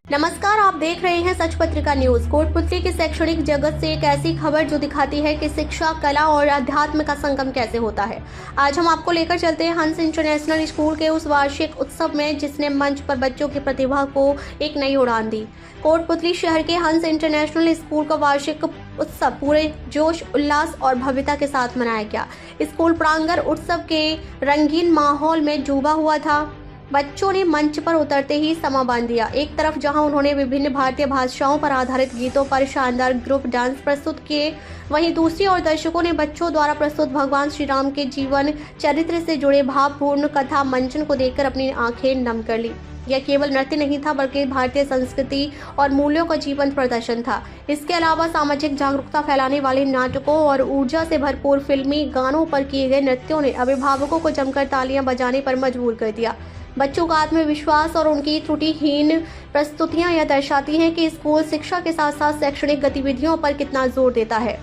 नमस्कार, आप देख रहे हैं सच पत्रिका न्यूज। कोटपुतली की शैक्षणिक जगत से एक ऐसी खबर जो दिखाती है कि शिक्षा, कला और अध्यात्म का संगम कैसे होता है। आज हम आपको लेकर चलते हैं हंस इंटरनेशनल स्कूल के उस वार्षिक उत्सव में जिसने मंच पर बच्चों की प्रतिभा को एक नई उड़ान दी। कोटपुतली शहर के हंस इंटरनेशनल स्कूल का वार्षिक उत्सव पूरे जोश, उल्लास और भव्यता के साथ मनाया गया। स्कूल प्रांगण उत्सव के रंगीन माहौल में डूबा हुआ था। बच्चों ने मंच पर उतरते ही समा बांध दिया। एक तरफ जहां उन्होंने विभिन्न भारतीय भाषाओं पर आधारित गीतों पर शानदार ग्रुप डांस प्रस्तुत किए, वहीं दूसरी ओर दर्शकों ने बच्चों द्वारा प्रस्तुत भगवान श्री राम के जीवन चरित्र से जुड़े भावपूर्ण कथा मंचन को देखकर अपनी आंखें नम कर ली। यह केवल नृत्य नहीं था बल्कि भारतीय संस्कृति और मूल्यों का जीवंत प्रदर्शन था। इसके अलावा सामाजिक जागरूकता फैलाने वाले नाटकों और ऊर्जा से भरपूर फिल्मी गानों पर किए गए नृत्यों ने अभिभावकों को जमकर तालियां बजाने पर मजबूर कर दिया। बच्चों का आत्मविश्वास और उनकी त्रुटिहीन प्रस्तुतियां यह दर्शाती हैं कि स्कूल शिक्षा के साथ साथ शैक्षणिक गतिविधियों पर कितना जोर देता है।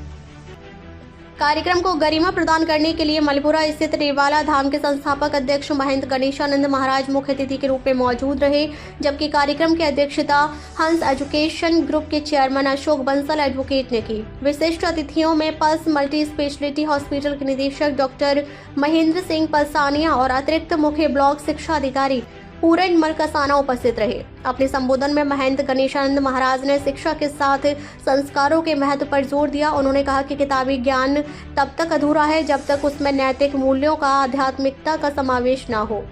कार्यक्रम को गरिमा प्रदान करने के लिए मलपुरा स्थित रेवाला धाम के संस्थापक अध्यक्ष महंत गणेशानंद महाराज मुख्य अतिथि के रूप में मौजूद रहे, जबकि कार्यक्रम की अध्यक्षता हंस एजुकेशन ग्रुप के चेयरमैन अशोक बंसल एडवोकेट ने की। विशिष्ट अतिथियों में पल्स मल्टी स्पेशलिटी हॉस्पिटल के निदेशक डॉक्टर महेंद्र सिंह पलसानिया और अतिरिक्त मुख्य ब्लॉक शिक्षा अधिकारी पूरन मलकसाना उपस्थित रहे। अपने संबोधन में महंत गणेशानंद महाराज ने शिक्षा के साथ संस्कारों के महत्व पर जोर दिया। उन्होंने कहा कि किताबी ज्ञान तब तक अधूरा है जब तक उसमें नैतिक मूल्यों का, आध्यात्मिकता का समावेश न हो।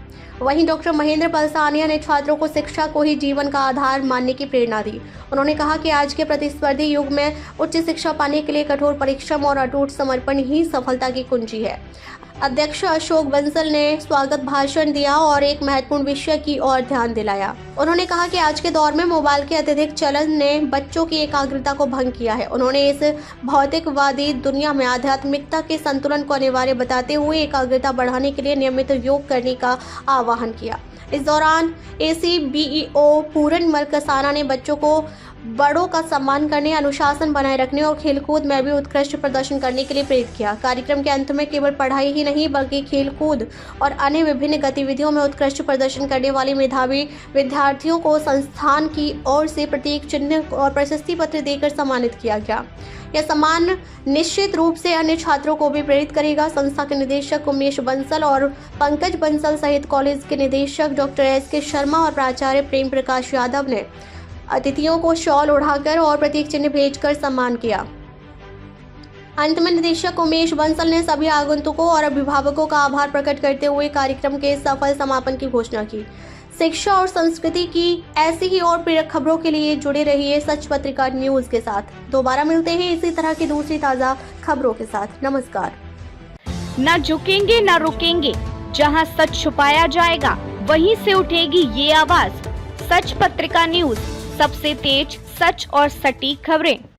वहीं डॉक्टर महेंद्र पलसानिया ने छात्रों को शिक्षा को ही जीवन का आधार मानने की प्रेरणा दी। उन्होंने कहा कि आज के प्रतिस्पर्धी युग में उच्च शिक्षा पाने के लिए कठोर परिश्रम और अटूट समर्पण ही सफलता की कुंजी है। अध्यक्ष अशोक बंसल ने स्वागत भाषण दिया और एक महत्वपूर्ण विषय की ओर ध्यान दिलाया। उन्होंने कहा कि आज के दौर में मोबाइल के अत्यधिक चलन ने बच्चों की एकाग्रता को भंग किया है। उन्होंने इस भौतिकवादी दुनिया में आध्यात्मिकता के संतुलन को अनिवार्य बताते हुए एकाग्रता बढ़ाने के लिए नियमित योग करने का आह्वान किया। इस दौरान ACBEO पूरन मलकसाना ने बच्चों को बड़ों का सम्मान करने, अनुशासन बनाए रखने और खेलकूद में भी उत्कृष्ट प्रदर्शन करने के लिए प्रेरित किया। कार्यक्रम के अंत में केवल पढ़ाई ही नहीं बल्कि खेलकूद और अन्य विभिन्न गतिविधियों में उत्कृष्ट प्रदर्शन करने वाले मेधावी विद्यार्थियों को संस्थान की ओर से प्रतीक चिन्ह और प्रशस्ति पत्र देकर सम्मानित किया गया। यह सम्मान निश्चित रूप से अन्य छात्रों को भी प्रेरित करेगा। संस्था के निदेशक उमेश बंसल और पंकज बंसल सहित कॉलेज के निदेशक डॉक्टर SK शर्मा और प्राचार्य प्रेम प्रकाश यादव ने अतिथियों को शॉल उड़ाकर और प्रतीक चिन्ह भेजकर सम्मान किया। अंत में निदेशक उमेश बंसल ने सभी आगंतुकों और अभिभावकों का आभार प्रकट करते हुए कार्यक्रम के सफल समापन की घोषणा की। शिक्षा और संस्कृति की ऐसी ही और प्रेरक खबरों के लिए जुड़े रहिए सच पत्रिका न्यूज के साथ। दोबारा मिलते हैं इसी तरह की दूसरी ताजा खबरों के साथ। नमस्कार। न झुकेंगे न रुकेंगे, जहां सच छुपाया जाएगा वहीं से उठेगी ये आवाज। सच पत्रिका न्यूज, सबसे तेज, सच और सटीक खबरें।